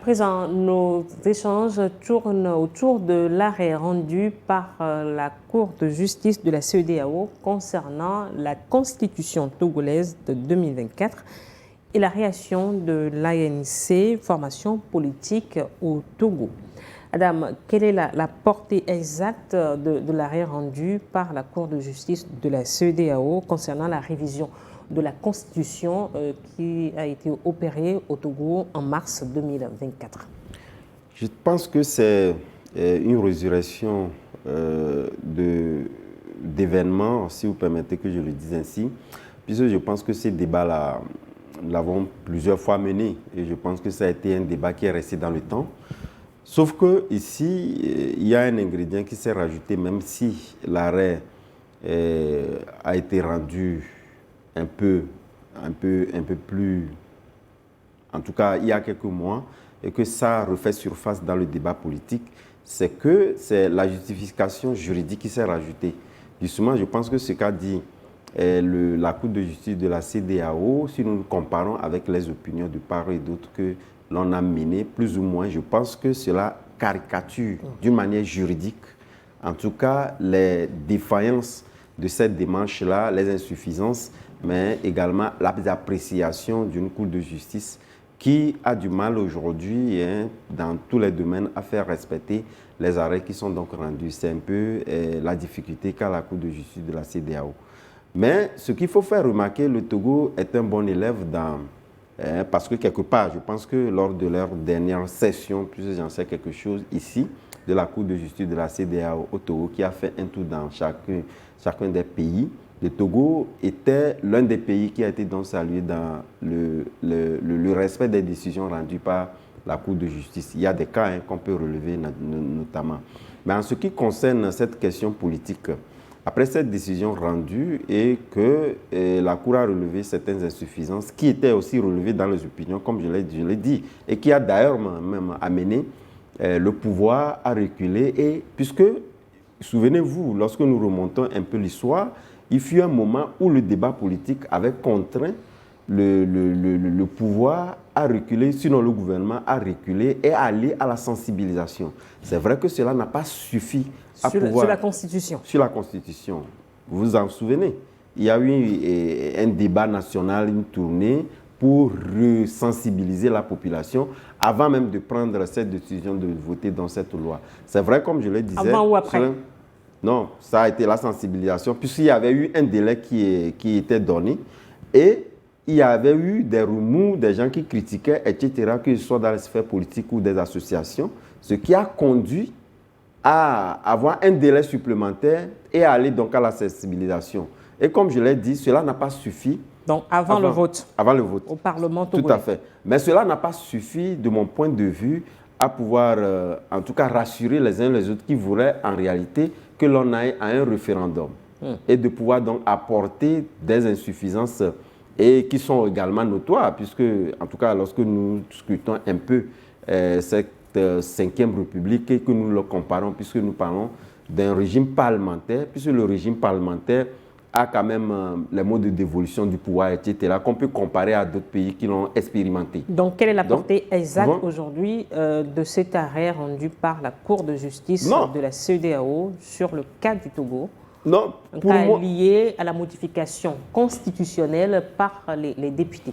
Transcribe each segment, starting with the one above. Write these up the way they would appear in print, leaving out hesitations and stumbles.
présent, nos échanges tournent autour de l'arrêt rendu par la Cour de justice de la CEDEAO concernant la Constitution togolaise de 2024 et la réaction de l'ANC, formation politique au Togo. Adam, quelle est la portée exacte de l'arrêt rendu par la Cour de justice de la CEDEAO concernant la révision de la Constitution qui a été opérée au Togo en mars 2024? Je pense que c'est une résurrection d'événements, si vous permettez que je le dise ainsi, puisque je pense que ces débats-là, nous l'avons plusieurs fois mené et je pense que ça a été un débat qui est resté dans le temps. Sauf qu'ici, il y a un ingrédient qui s'est rajouté, même si l'arrêt a été rendu un peu plus, en tout cas il y a quelques mois, et que ça refait surface dans le débat politique, c'est que c'est la justification juridique qui s'est rajoutée. Justement, je pense que ce qu'a dit la Cour de justice de la CEDEAO, si nous nous comparons avec les opinions de part et d'autre que l'on a menées, plus ou moins, je pense que cela caricature d'une manière juridique, en tout cas, les défaillances de cette démarche-là, les insuffisances, mais également l'appréciation d'une Cour de justice qui a du mal aujourd'hui, dans tous les domaines, à faire respecter les arrêts qui sont donc rendus. C'est un peu la difficulté qu'a la Cour de justice de la CEDEAO. Mais ce qu'il faut faire remarquer, le Togo est un bon élève parce que quelque part, je pense que lors de leur dernière session, puisque j'en sais quelque chose ici, de la Cour de justice de la CEDEAO au Togo, qui a fait un tour dans chacun des pays, le Togo était l'un des pays qui a été donc salué dans le respect des décisions rendues par la Cour de justice. Il y a des cas qu'on peut relever notamment. Mais en ce qui concerne cette question politique, après cette décision rendue et que la Cour a relevé certaines insuffisances qui étaient aussi relevées dans les opinions, comme je l'ai dit, et qui a d'ailleurs même amené le pouvoir à reculer. Et puisque, souvenez-vous, lorsque nous remontons un peu l'histoire, il fut un moment où le débat politique avait contraint le pouvoir à reculer, sinon le gouvernement à reculer et à aller à la sensibilisation. C'est vrai que cela n'a pas suffi à pouvoir... Sur la Constitution. Sur la Constitution. Vous vous en souvenez? Il y a eu un débat national, une tournée pour sensibiliser la population avant même de prendre cette décision de voter dans cette loi. C'est vrai, comme je le disais... Avant ou après? Non, ça a été la sensibilisation, puisqu'il y avait eu un délai qui était donné et il y avait eu des remous, des gens qui critiquaient, etc., que ce soit dans les sphères politiques ou des associations, ce qui a conduit à avoir un délai supplémentaire et à aller donc à la sensibilisation. Et comme je l'ai dit, cela n'a pas suffi. Donc avant le vote. Avant le vote. Au Parlement togolais. Tout à fait. Mais cela n'a pas suffi, de mon point de vue, à pouvoir, en tout cas, rassurer les uns les autres qui voudraient en réalité que l'on aille à un référendum et de pouvoir donc apporter des insuffisances et qui sont également notoires, puisque, en tout cas, lorsque nous discutons un peu cette Cinquième République et que nous le comparons, puisque nous parlons d'un régime parlementaire, puisque le régime parlementaire a quand même les modes de dévolution du pouvoir, etc., qu'on peut comparer à d'autres pays qui l'ont expérimenté. Donc, quelle est la portée exacte aujourd'hui de cet arrêt rendu par la Cour de justice de la CEDEAO sur le cas du Togo? Non, pour moi, lié à la modification constitutionnelle par les députés.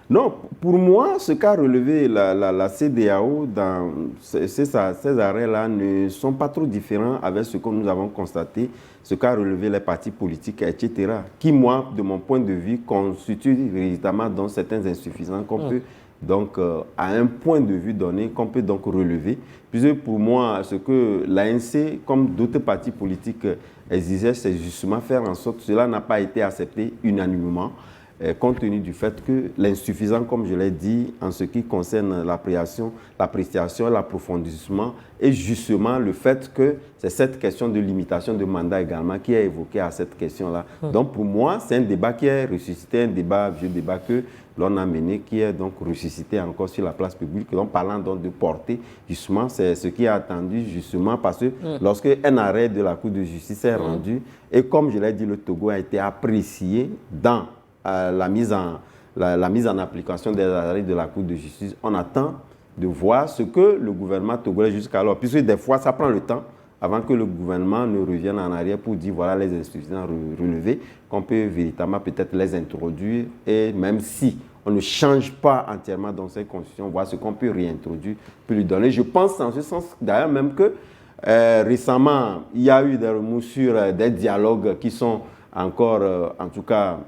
Non, pour moi, ce qu'a relevé la CEDEAO dans ces arrêts-là ne sont pas trop différents avec ce que nous avons constaté, ce qu'a relevé les partis politiques, etc., qui, moi, de mon point de vue, constituent véritablement donc certaines insuffisances qu'on peut, donc, à un point de vue donné, qu'on peut donc relever. Puisque pour moi, ce que l'ANC, comme d'autres partis politiques, exigeaient, c'est justement faire en sorte que cela n'a pas été accepté unanimement, compte tenu du fait que l'insuffisance, comme je l'ai dit, en ce qui concerne l'appréciation, l'approfondissement, et justement le fait que c'est cette question de limitation de mandat également qui est évoquée à cette question-là. Donc pour moi, c'est un débat qui est ressuscité, un vieux débat que l'on a mené, qui est donc ressuscité encore sur la place publique. Donc parlant donc de portée, justement, c'est ce qui est attendu, justement, parce que lorsque un arrêt de la Cour de justice est rendu, et comme je l'ai dit, le Togo a été apprécié dans la mise en application des arrêts de la Cour de justice, on attend de voir ce que le gouvernement togolais jusqu'alors, puisque des fois, ça prend le temps avant que le gouvernement ne revienne en arrière pour dire voilà les insuffisances relevées, qu'on peut véritablement peut-être les introduire, et même si on ne change pas entièrement dans cette constitution, voir ce qu'on peut réintroduire, peut lui donner. Je pense en ce sens d'ailleurs même que récemment, il y a eu des remous sur des dialogues qui sont encore, en tout cas,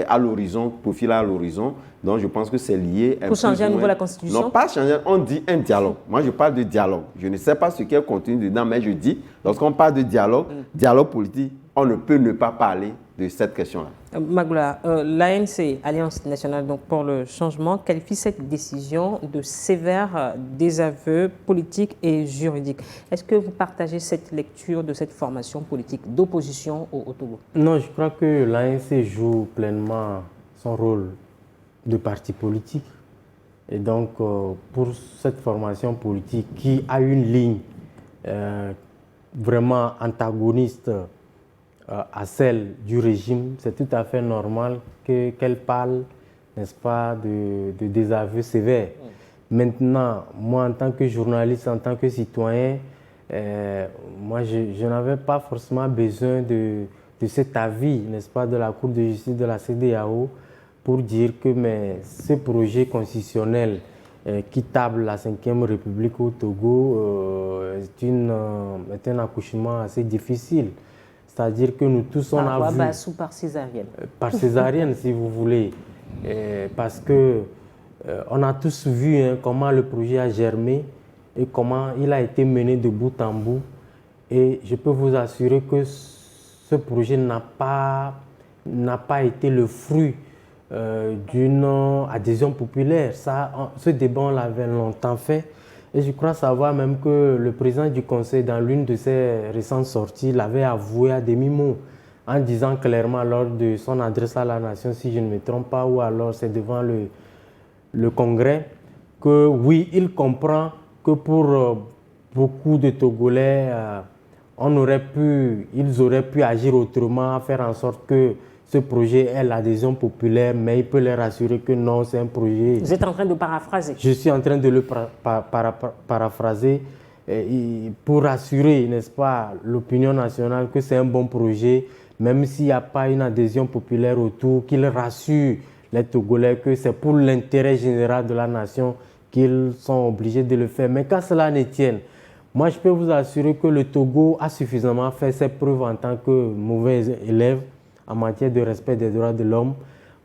à l'horizon, profilés à l'horizon. Donc, je pense que c'est lié. Pour changer à nouveau la Constitution? Non, pas changer, on dit un dialogue. Moi, je parle de dialogue. Je ne sais pas ce qui est contenu dedans, mais je dis, lorsqu'on parle de dialogue, dialogue politique, on ne peut ne pas parler de cette question-là. Magoula, l'ANC, Alliance nationale donc pour le changement, qualifie cette décision de sévère désaveu politique et juridique. Est-ce que vous partagez cette lecture de cette formation politique d'opposition au Togo? Non, je crois que l'ANC joue pleinement son rôle de parti politique. Et donc, pour cette formation politique qui a une ligne vraiment antagoniste à celle du régime, c'est tout à fait normal qu'elle parle, n'est-ce pas, de désaveu sévère. Maintenant, moi, en tant que journaliste, en tant que citoyen, moi, je n'avais pas forcément besoin de cet avis, n'est-ce pas, de la Cour de justice de la CEDEAO pour dire que ce projet constitutionnel qui table la 5e République au Togo est un accouchement assez difficile. C'est-à-dire que nous tous, on a vu... Ou par césarienne? Par césarienne, si vous voulez. Parce que on a tous vu comment le projet a germé et comment il a été mené de bout en bout. Et je peux vous assurer que ce projet n'a pas été le fruit d'une adhésion populaire. Ce débat, on l'avait longtemps fait. Et je crois savoir même que le président du Conseil, dans l'une de ses récentes sorties, l'avait avoué à demi-mot, en disant clairement lors de son adresse à la nation, si je ne me trompe pas, ou alors c'est devant le Congrès, que oui, il comprend que pour beaucoup de Togolais, ils auraient pu agir autrement, faire en sorte que ce projet est l'adhésion populaire, mais il peut les rassurer que non, c'est un projet... Vous êtes en train de paraphraser? Je suis en train de le paraphraser pour rassurer, n'est-ce pas, l'opinion nationale que c'est un bon projet, même s'il n'y a pas une adhésion populaire autour, qu'il rassure les Togolais que c'est pour l'intérêt général de la nation qu'ils sont obligés de le faire. Mais qu'à cela ne tienne, moi je peux vous assurer que le Togo a suffisamment fait ses preuves en tant que mauvais élève en matière de respect des droits de l'homme,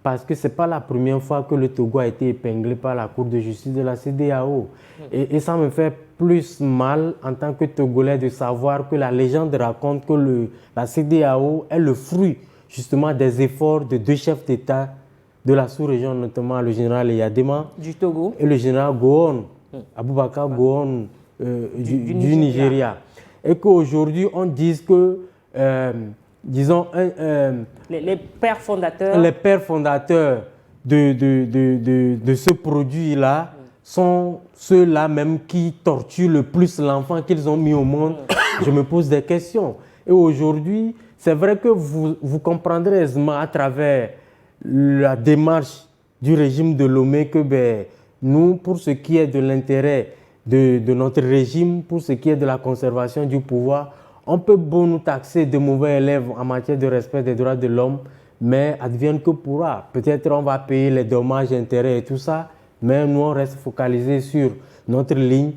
parce que ce n'est pas la première fois que le Togo a été épinglé par la Cour de justice de la CEDEAO. Et ça me fait plus mal en tant que Togolais de savoir que la légende raconte que la CEDEAO est le fruit justement des efforts de deux chefs d'État de la sous-région, notamment le général Eyadema du Togo et le général Gowon, Aboubakar Gowon du Nigeria. Et qu'aujourd'hui on dise que disons, les pères fondateurs. Les pères fondateurs de ce produit-là sont ceux-là même qui torturent le plus l'enfant qu'ils ont mis au monde. Je me pose des questions. Et aujourd'hui, c'est vrai que vous comprendrez aisément à travers la démarche du régime de Lomé que nous, pour ce qui est de l'intérêt de notre régime, pour ce qui est de la conservation du pouvoir, on peut bon nous taxer de mauvais élèves en matière de respect des droits de l'homme, mais advienne que pourra. Peut-être on va payer les dommages, intérêts et tout ça, mais nous on reste focalisé sur notre ligne.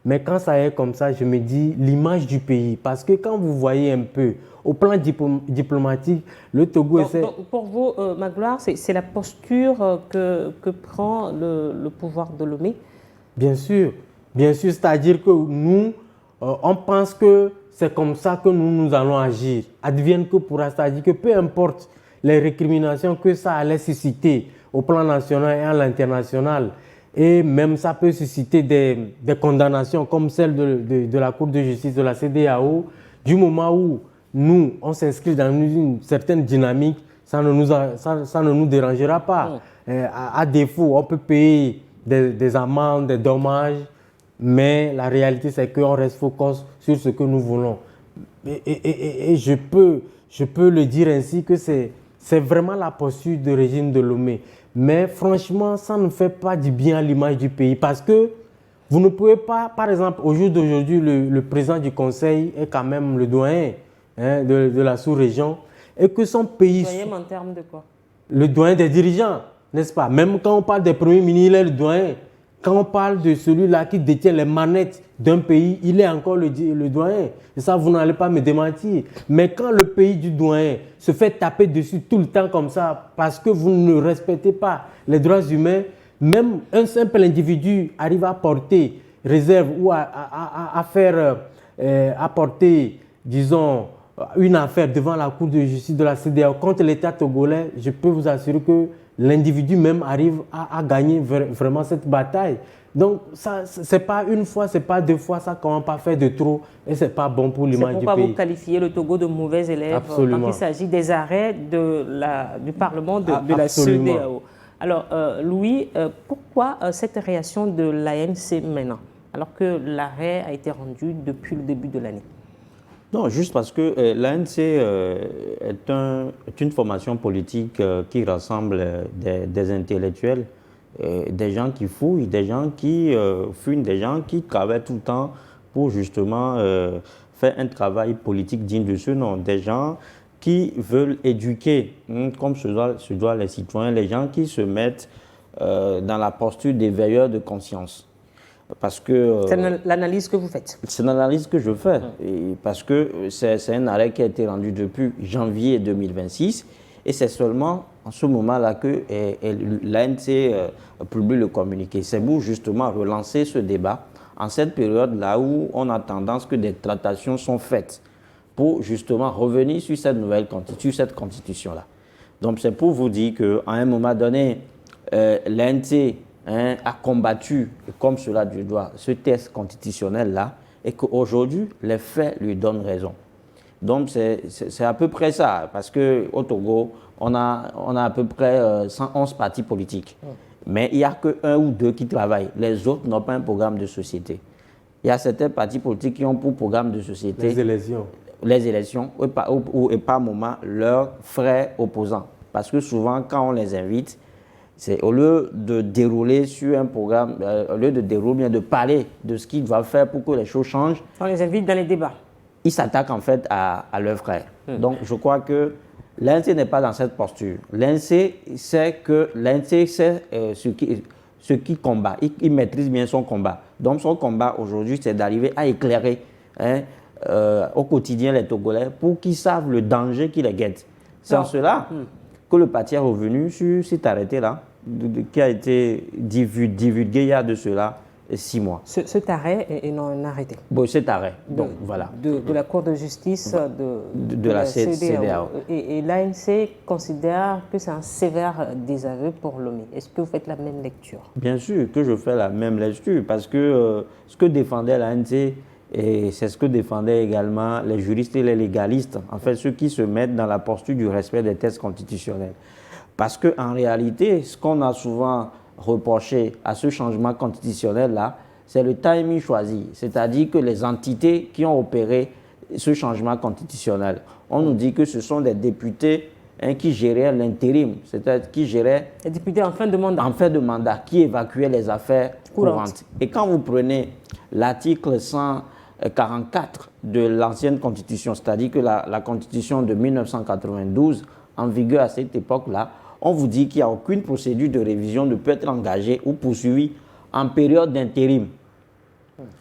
Mais quand ça est comme ça, je me dis l'image du pays. Parce que quand vous voyez un peu, au plan diplomatique, le Togo essaie... Donc pour vous, Magloire, c'est la posture que prend le pouvoir de Lomé? Bien sûr, c'est-à-dire que nous, on pense que c'est comme ça que nous allons agir. Advienne que pourra, c'est-à-dire que peu importe les récriminations que ça allait susciter au plan national et à l'international, et même ça peut susciter des condamnations comme celle de la Cour de justice de la CEDEAO, du moment où nous, on s'inscrit dans une certaine dynamique, ça ne nous dérangera pas. À défaut, on peut payer des amendes, des dommages, mais la réalité, c'est qu'on reste focus sur ce que nous voulons. Et je peux le dire ainsi que c'est vraiment la posture du régime de Lomé. Mais franchement, ça ne fait pas du bien à l'image du pays parce que Vous ne pouvez pas, par exemple, au jour d'aujourd'hui, le président du Conseil est quand même le doyen de la sous-région et que son pays... Doyen en termes de quoi? Le doyen des dirigeants, n'est-ce pas? Même quand on parle des premiers ministres, il est le doyen. Quand on parle de celui-là qui détient les manettes d'un pays, il est encore le doyen. Et ça, vous n'allez pas me démentir. Mais quand le pays du doyen se fait taper dessus tout le temps comme ça, parce que vous ne respectez pas les droits humains, même un simple individu arrive à porter réserve ou à faire apporter, disons, une affaire devant la Cour de justice de la CEDEAO contre l'État togolais, je peux vous assurer que l'individu même arrive à gagner vraiment cette bataille. Donc, ce n'est pas une fois, ce n'est pas deux fois, ça commence pas à faire de trop et ce n'est pas bon pour l'image du pays. C'est pourquoi vous qualifiez le Togo de mauvais élève Absolument. quand il s'agit des arrêts du Parlement de la CEDEAO. Alors, Louis, pourquoi cette réaction de l'ANC maintenant, alors que l'arrêt a été rendu depuis le début de l'année? Non, juste parce que l'ANC est une formation politique qui rassemble des intellectuels, des gens qui fouillent, des gens qui fument, des gens qui travaillent tout le temps pour justement faire un travail politique digne de ce nom, des gens qui veulent éduquer, comme se doit les citoyens, les gens qui se mettent dans la posture des veilleurs de conscience. Parce que c'est l'analyse que vous faites. C'est l'analyse que je fais, et parce que c'est un arrêt qui a été rendu depuis janvier 2026, et c'est seulement en ce moment-là que l'ANC publie le communiqué. C'est pour justement relancer ce débat en cette période-là où on a tendance que des tractations sont faites pour justement revenir sur cette nouvelle constitution-là. Donc c'est pour vous dire qu'à un moment donné, l'ANC a combattu, comme cela du doigt, ce texte constitutionnel-là, et qu'aujourd'hui, les faits lui donnent raison. Donc, c'est à peu près ça, parce qu'au Togo, on a à peu près 111 partis politiques. Mais il n'y a qu'un ou deux qui travaillent. Les autres n'ont pas un programme de société. Il y a certains partis politiques qui ont pour programme de société... Les élections, et par moment, leurs frères opposants. Parce que souvent, quand on les invite, c'est au lieu de dérouler sur un programme, au lieu de dérouler, bien de parler de ce qu'ils doivent faire pour que les choses changent. On les invite dans les débats. Ils s'attaquent en fait à leurs frères. Donc je crois que l'ANC n'est pas dans cette posture. L'ANC sait ce qui combat. Il maîtrise bien son combat. Donc son combat aujourd'hui, c'est d'arriver à éclairer au quotidien les Togolais pour qu'ils savent le danger qui les guette. C'est en cela que le parti est revenu sur cet arrêté-là, qui a été divulgué il y a de cela 6 mois. Cet arrêt est non un arrêté. Bon, cet arrêt, donc voilà. De la Cour de justice de la CEDEAO. Et l'ANC considère que c'est un sévère désaveu pour Lomé. Est-ce que vous faites la même lecture? Bien sûr que je fais la même lecture, parce que ce que défendait l'ANC, et c'est ce que défendaient également les juristes et les légalistes, en fait, ceux qui se mettent dans la posture du respect des textes constitutionnels. Parce qu'en réalité, ce qu'on a souvent reproché à ce changement constitutionnel-là, c'est le timing choisi. C'est-à-dire que les entités qui ont opéré ce changement constitutionnel, on nous dit que ce sont des députés qui géraient l'intérim, c'est-à-dire qui géraient... Les députés en fin de mandat. En fin de mandat, qui évacuaient les affaires courantes. Et quand vous prenez l'article 144 de l'ancienne constitution, c'est-à-dire que la constitution de 1992, en vigueur à cette époque-là, on vous dit qu'il n'y a aucune procédure de révision ne peut être engagée ou poursuivie en période d'intérim.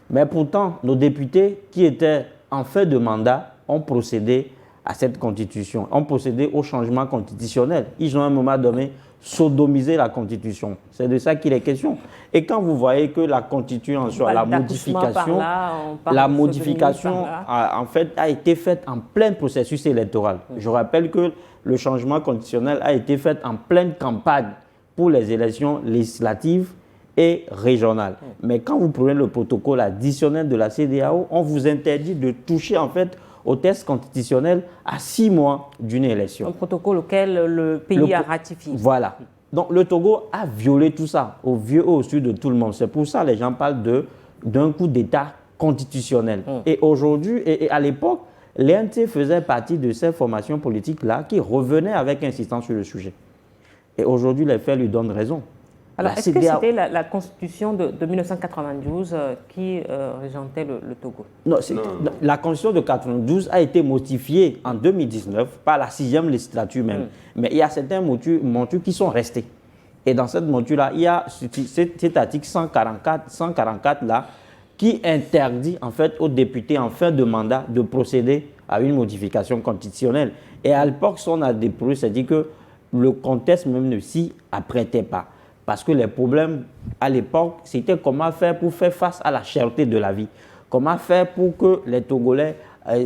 Mais pourtant, nos députés qui étaient en fin de mandat ont procédé à cette constitution, ont procédé au changement constitutionnel. Ils ont à un moment donné sodomisé la constitution. C'est de ça qu'il est question. Et quand vous voyez que la constitution, la modification en fait, a été faite en plein processus électoral. Je rappelle que le changement constitutionnel a été fait en pleine campagne pour les élections législatives et régionales. Mais quand vous prenez le protocole additionnel de la CEDEAO, on vous interdit de toucher en fait au texte constitutionnel à 6 mois d'une élection. Un protocole auquel le pays a ratifié. Voilà. Donc le Togo a violé tout ça, au vieux et au sud de tout le monde. C'est pour ça que les gens parlent d'un coup d'État constitutionnel. Et aujourd'hui, et à l'époque, l'ANC faisait partie de ces formations politiques-là qui revenaient avec insistance sur le sujet. Et aujourd'hui, les faits lui donnent raison. Alors, est-ce que c'était la constitution de 1992 qui régentait le Togo? Non, la constitution de 92 a été modifiée en 2019 par la 6e législature même. Mais il y a certains montures qui sont restés. Et dans cette monture-là, il y a cet article 144 là, qui interdit en fait aux députés en fin de mandat de procéder à une modification constitutionnelle. Et à l'époque, si on a déposé, c'est-à-dire que le contexte même ne s'y apprêtait pas. Parce que les problèmes à l'époque, c'était comment faire pour faire face à la cherté de la vie. Comment faire pour que les Togolais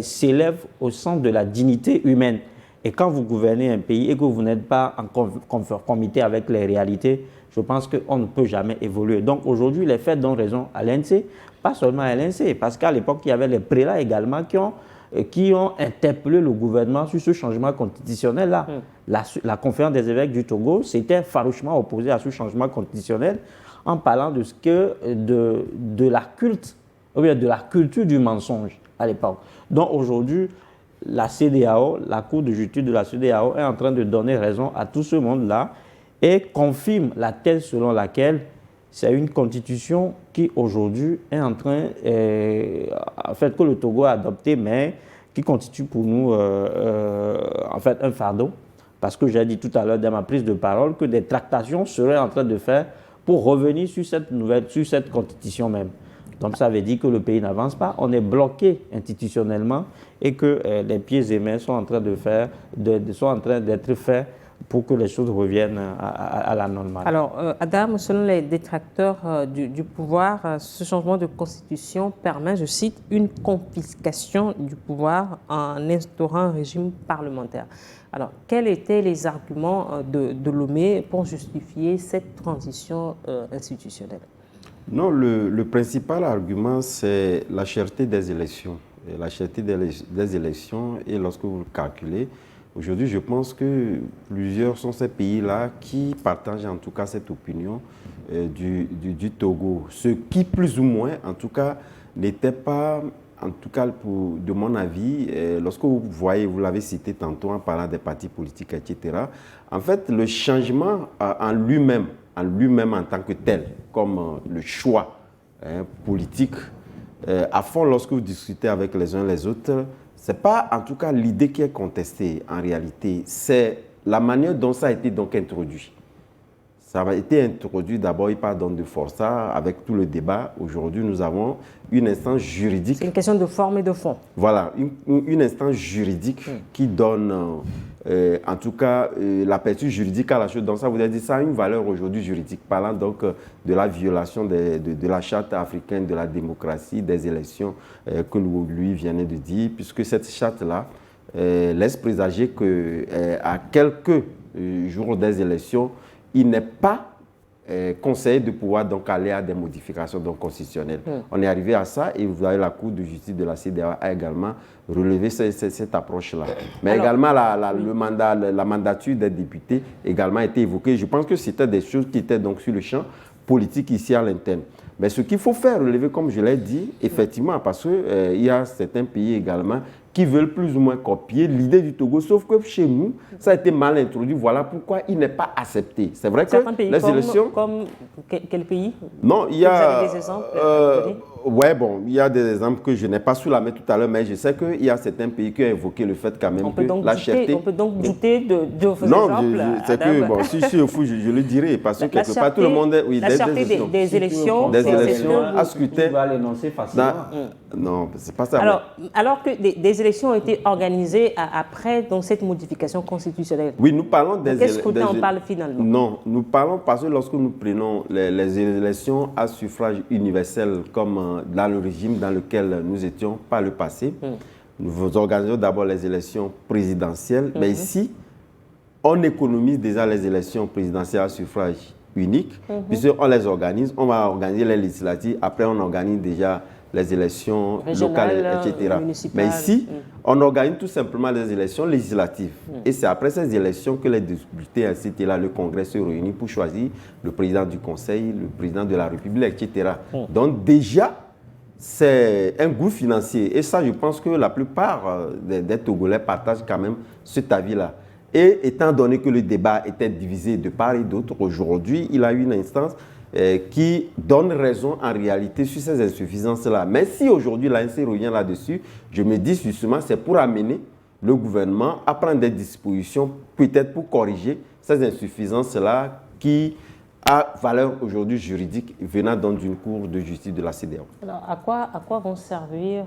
s'élèvent au centre de la dignité humaine. Et quand vous gouvernez un pays et que vous n'êtes pas en conformité avec les réalités, je pense qu'on ne peut jamais évoluer. Donc aujourd'hui, les faits donnent raison à l'INSEE, pas seulement à l'INSEE, parce qu'à l'époque, il y avait les prélats également qui ont interpellé le gouvernement sur ce changement constitutionnel-là. La conférence des évêques du Togo s'était farouchement opposée à ce changement constitutionnel en parlant de la culture du mensonge à l'époque. Donc aujourd'hui, la CEDEAO, la Cour de justice de la CEDEAO est en train de donner raison à tout ce monde-là et confirme la thèse selon laquelle c'est une constitution qui aujourd'hui est en train, en fait, que le Togo a adoptée, mais qui constitue pour nous en fait un fardeau. Parce que j'ai dit tout à l'heure dans ma prise de parole que des tractations seraient en train de faire pour revenir sur cette constitution même. Donc ça veut dire que le pays n'avance pas, on est bloqué institutionnellement et que les pieds et mains sont en train d'être faits pour que les choses reviennent à la normale. Alors, Adam, selon les détracteurs du pouvoir, ce changement de constitution permet, je cite, une confiscation du pouvoir en instaurant un régime parlementaire. Alors, quels étaient les arguments de Lomé pour justifier cette transition institutionnelle? Non, le principal argument, c'est la cherté des élections. Et la cherté des élections, et lorsque vous le calculez, aujourd'hui, je pense que plusieurs sont ces pays-là qui partagent en tout cas cette opinion du Togo. Ce qui, plus ou moins, en tout cas, n'était pas, en tout cas, de mon avis, lorsque vous voyez, vous l'avez cité tantôt en parlant des partis politiques, etc., en fait, le changement en lui-même en tant que tel, comme le choix politique, à fond, lorsque vous discutez avec les uns les autres, ce n'est pas en tout cas l'idée qui est contestée en réalité, c'est la manière dont ça a été donc introduit. Ça a été introduit d'abord par Don de Força avec tout le débat. Aujourd'hui, nous avons une instance juridique. C'est une question de forme et de fond. Voilà, une instance juridique qui donne, en tout cas, l'aperçue juridique à la chose. Donc ça voudrait dire ça a une valeur aujourd'hui juridique, parlant donc de la violation de la charte africaine de la démocratie, des élections que lui venait de dire, puisque cette charte-là laisse présager qu'à quelques jours des élections, il n'est pas conseillé de pouvoir donc aller à des modifications donc constitutionnelles. On est arrivé à ça et vous avez la Cour de justice de la CEDEAO a également relevé cette approche-là. Mais alors, également la mandature des députés également a été évoquée. Je pense que c'était des choses qui étaient donc sur le champ politique ici à l'interne. Mais ce qu'il faut faire relever, comme je l'ai dit, effectivement, parce qu'il y a certains pays également qui veulent plus ou moins copier l'idée du Togo, sauf que chez nous, ça a été mal introduit. Voilà pourquoi il n'est pas accepté. C'est vrai que les élections... Comme quel pays? Non, il y a... Vous avez des exemples? Ouais, bon, il y a des exemples que je n'ai pas sous la main tout à l'heure, mais je sais qu'il y a certains pays qui ont évoqué le fait quand même que la cherté... On peut donc douter de vos exemples? Non, c'est que, bon, si au fou, je le dirais, parce que quelque part, tout le monde... Oui, la cherté des élections... Des élections à scrutin... Tu vas l'énoncer facilement. Non, c'est pas ça. Alors que des élections ont été organisées après donc, cette modification constitutionnelle. Oui, nous parlons des élections... Quel scrutin on parle finalement? Non, nous parlons parce que lorsque nous prenons les élections à suffrage universel, comme dans le régime dans lequel nous étions par le passé, nous organisons d'abord les élections présidentielles, mais ici, on économise déjà les élections présidentielles à suffrage unique, puisqu'on les organise, on va organiser les législatives, après on organise déjà les élections locales, etc. Mais ici, on organise tout simplement les élections législatives. Et c'est après ces élections que les députés, etc., le Congrès se réunit pour choisir le président du Conseil, le président de la République, etc. Donc déjà, c'est un goût financier. Et ça, je pense que la plupart des Togolais partagent quand même cet avis-là. Et étant donné que le débat était divisé de part et d'autre, aujourd'hui, il a eu une instance qui donne raison en réalité sur ces insuffisances-là. Mais si aujourd'hui l'ANC revient là-dessus, je me dis justement c'est pour amener le gouvernement à prendre des dispositions peut-être pour corriger ces insuffisances-là qui a valeur aujourd'hui juridique venant donc d'une cour de justice de la CEDEAO. Alors, à quoi vont servir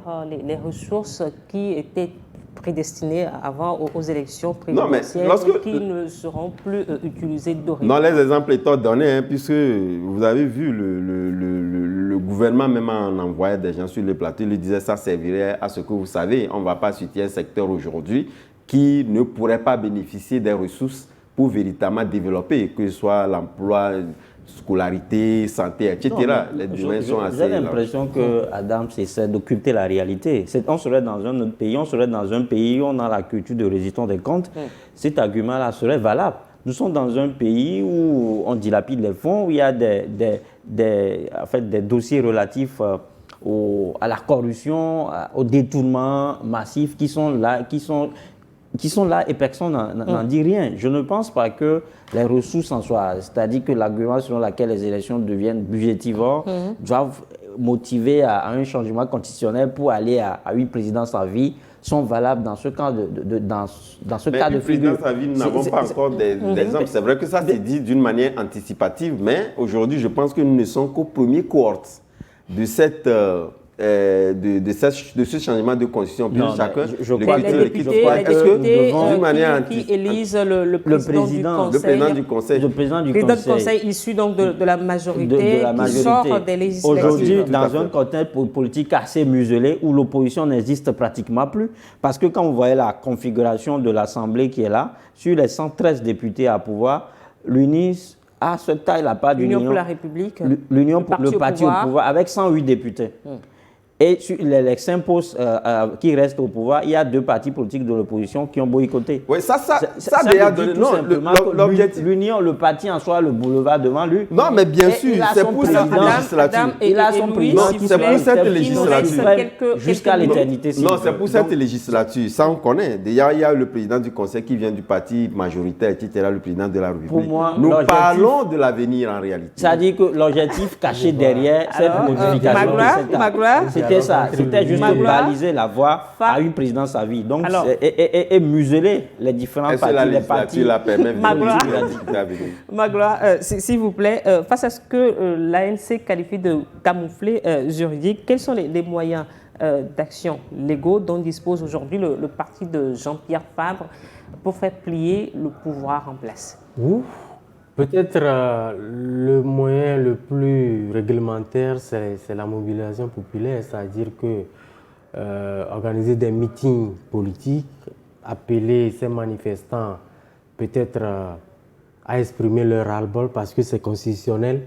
les ressources qui étaient prédestinées avant aux élections présidentielles et qui ne seront plus utilisées dorénavant? Non, les exemples étant donnés, hein, puisque vous avez vu le gouvernement, même en envoyant des gens sur le plateau, il disait que ça servirait à ce que vous savez, on ne va pas soutenir un secteur aujourd'hui qui ne pourrait pas bénéficier des ressources pour véritablement développer, que ce soit l'emploi, scolarité, santé, etc. Les domaines sont assez... J'ai l'impression que Adam essaie d'occulter la réalité. On serait dans un autre pays, où on a la culture de résistance des comptes. Cet argument-là serait valable. Nous sommes dans un pays où on dilapide les fonds, où il y a des dossiers relatifs à la corruption, au détournement massif qui sont là et personne n'en dit rien. Je ne pense pas que les ressources en soi, c'est-à-dire que l'argument selon lequel les élections deviennent budgétivores, doivent motiver à un changement constitutionnel pour aller à 8 présidences à vie, sont valables dans ce cas de figure. Présidence à vie, nous n'avons pas encore d'exemples. C'est vrai que ça s'est dit d'une manière anticipative, mais aujourd'hui, je pense que nous ne sommes qu'au premier cohorte de cette... de ce changement de constitution. Non, chacun, les députés qui élisent le président du conseil. Le président du conseil issu donc de la majorité qui sort des législatives. Aujourd'hui, dans un contexte politique assez muselé où l'opposition n'existe pratiquement plus, parce que quand vous voyez la configuration de l'Assemblée qui est là, sur les 113 députés à pouvoir, l'UNIS a ce taille la part l'Union pour la République, le parti au pouvoir avec 108 députés. Et sur les 5 postes qui restent au pouvoir, il y a 2 partis politiques de l'opposition qui ont boycotté. Oui, ça déjà donné. Non, l'objectif. L'Union, le parti en soi, le boulevard devant lui. Non, mais bien sûr, c'est pour cette législature. Il a son président. C'est pour cette législature. Jusqu'à l'éternité. Non, c'est pour cette législature. Ça, on connaît. Déjà, il y a le président du conseil qui vient du parti majoritaire, etc., le président de la République. Pour moi, nous parlons de l'avenir en réalité. C'est-à-dire que l'objectif caché derrière cette modification, c'était juste baliser la voie à une présidence à vie. Donc, et museler les différents partis. Magloire, s'il vous plaît, face à ce que l'ANC qualifie de camouflet juridique, quels sont les moyens d'action légaux dont dispose aujourd'hui le parti de Jean-Pierre Fabre pour faire plier le pouvoir en place? Peut-être le moyen le plus réglementaire, c'est la mobilisation populaire, c'est-à-dire que organiser des meetings politiques, appeler ces manifestants peut-être à exprimer leur ras-le-bol parce que c'est constitutionnel.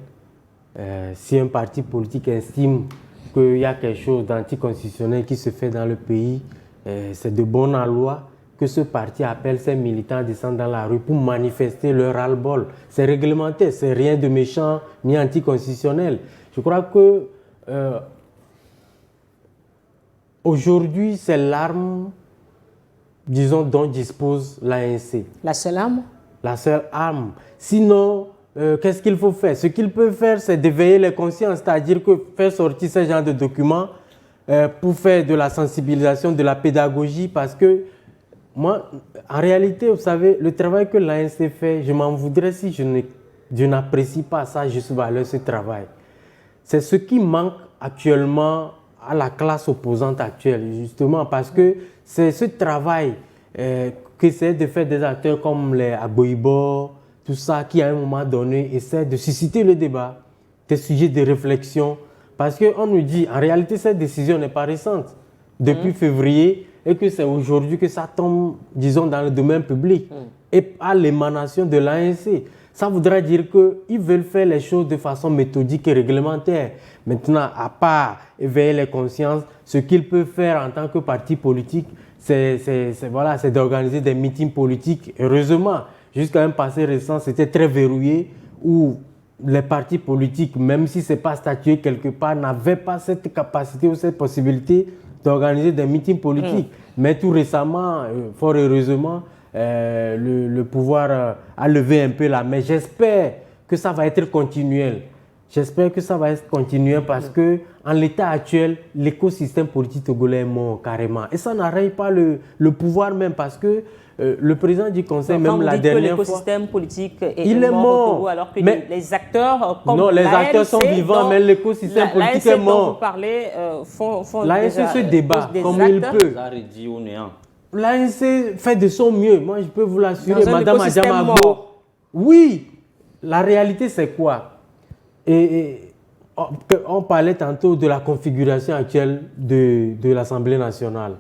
Si un parti politique estime qu'il y a quelque chose d'anticonstitutionnel qui se fait dans le pays, c'est de bonne loi que ce parti appelle ses militants à descendre dans la rue pour manifester leur ras-le-bol. C'est réglementé, c'est rien de méchant ni anticonstitutionnel. Je crois que aujourd'hui, c'est l'arme, disons, dont dispose l'ANC. La seule arme? La seule arme. Sinon, qu'est-ce qu'il faut faire? Ce qu'il peut faire, c'est d'éveiller les consciences, c'est-à-dire que faire sortir ce genre de documents pour faire de la sensibilisation, de la pédagogie, parce que moi, en réalité, vous savez, le travail que l'ANC fait, je m'en voudrais si je n'apprécie pas ça, je suis valeur ce travail. C'est ce qui manque actuellement à la classe opposante actuelle, justement, parce que c'est ce travail qu'essaient de faire des acteurs comme les Aboibo, tout ça, qui à un moment donné essaient de susciter le débat, des sujets de réflexion, parce qu'on nous dit, en réalité, cette décision n'est pas récente. Depuis février, et que c'est aujourd'hui que ça tombe, disons, dans le domaine public et à l'émanation de l'ANC. Ça voudrait dire qu'ils veulent faire les choses de façon méthodique et réglementaire. Maintenant, à part éveiller les consciences, ce qu'ils peuvent faire en tant que parti politique, c'est d'organiser des meetings politiques. Heureusement, jusqu'à un passé récent, c'était très verrouillé où les partis politiques, même si ce n'est pas statué quelque part, n'avaient pas cette capacité ou cette possibilité d'organiser des meetings politiques. Mais tout récemment, fort heureusement, le pouvoir a levé un peu là, mais j'espère que ça va être continuel. J'espère que ça va être continuel parce que en l'état actuel, l'écosystème politique togolais est mort carrément. Et ça n'arrête pas le pouvoir même parce que le président du conseil, donc, même la dernière fois... l'écosystème politique il est mort au Togo, alors que mais les acteurs comme non, les acteurs sont l'ANC, vivants, mais l'écosystème politique est dont mort. vous parlez font L'ANC déjà, se débat des comme actes. il peut. Ça réduit au néant. L'ANC fait de son mieux. Moi, je peux vous l'assurer, Dans un Madame écosystème Adjamabo. mort. Oui, la réalité, c'est quoi? On parlait tantôt de la configuration actuelle de l'Assemblée nationale.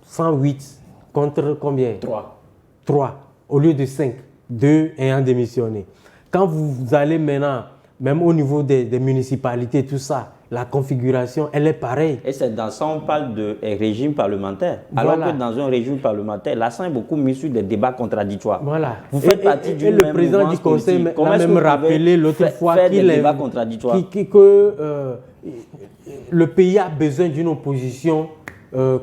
108 contre combien? 3 au lieu de 5. 2 ayant démissionné. Quand vous allez maintenant, même au niveau des municipalités, tout ça, la configuration, elle est pareille. Et c'est dans ça on parle de régime parlementaire. Alors Voilà. que dans un régime parlementaire, l'accent est beaucoup mis sur des débats contradictoires. Voilà. Vous faites partie d'une le président du conseil l'a même rappelé l'autre fois faire des qu'il débats contradictoires. Le pays a besoin d'une opposition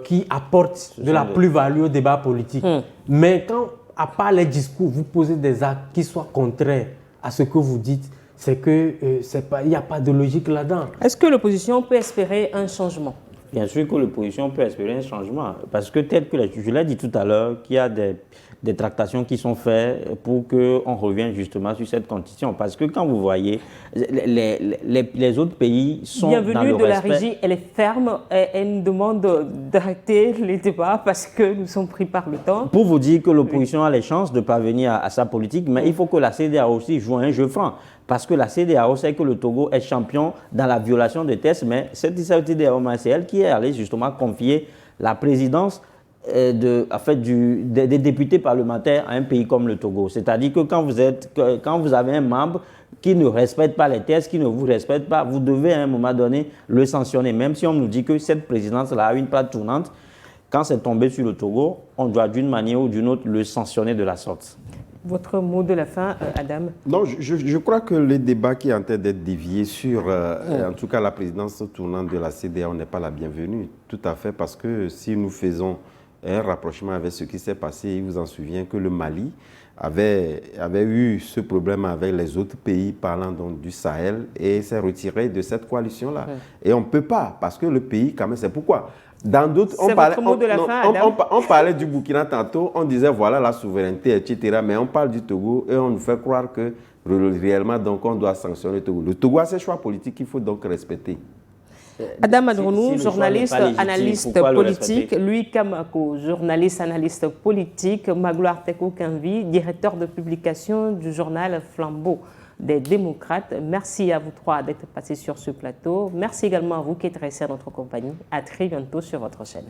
qui apporte de la plus-value au débat politique. Mais quand, à part les discours, vous posez des actes qui soient contraires à ce que vous dites, c'est que il n'y a pas de logique là-dedans. Est-ce que l'opposition peut espérer un changement? Bien sûr que l'opposition peut espérer un changement, parce que tel que je l'ai dit tout à l'heure, qu'il y a des tractations qui sont faites pour qu'on revienne justement sur cette condition. Parce que quand vous voyez, les autres pays sont dans le Bienvenue de la respect. régie, elle est ferme et elle nous demande d'arrêter les débats parce que nous sommes pris par le temps. Pour vous dire que l'opposition a les chances de parvenir à sa politique, mais il faut que la CEDEAO aussi joue un jeu franc. Parce que la CEDEAO sait que le Togo est champion dans la violation des tests, mais cette CEDEAO, c'est elle qui est allée justement confier la présidence des députés parlementaires à un pays comme le Togo. C'est-à-dire que quand vous avez un membre qui ne respecte pas les tests, qui ne vous respecte pas, vous devez à un moment donné le sanctionner. Même si on nous dit que cette présidence-là a une plate tournante, quand c'est tombé sur le Togo, on doit d'une manière ou d'une autre le sanctionner de la sorte. Votre mot de la fin, Adam? Non, je crois que le débat qui est en train d'être dévié sur, en tout cas, la présidence tournante de la CEDEAO n'est pas la bienvenue. Tout à fait, parce que si nous faisons un rapprochement avec ce qui s'est passé, il vous en souvient que le Mali avait eu ce problème avec les autres pays parlant donc du Sahel et s'est retiré de cette coalition-là. Et on ne peut pas, parce que le pays, quand même, c'est pourquoi. Dans d'autres, on parlait du Burkina tantôt, on disait voilà la souveraineté, etc. Mais on parle du Togo et on nous fait croire que réellement, donc, on doit sanctionner le Togo. Le Togo a ses choix politiques qu'il faut donc respecter. Adam Adronou, si journaliste, légitime, analyste politique. Louis Kamako, journaliste, analyste politique. Magloire Teko Kanvi, directeur de publication du journal Flambeau des démocrates. Merci à vous trois d'être passés sur ce plateau. Merci également à vous qui êtes restés à notre compagnie. À très bientôt sur votre chaîne.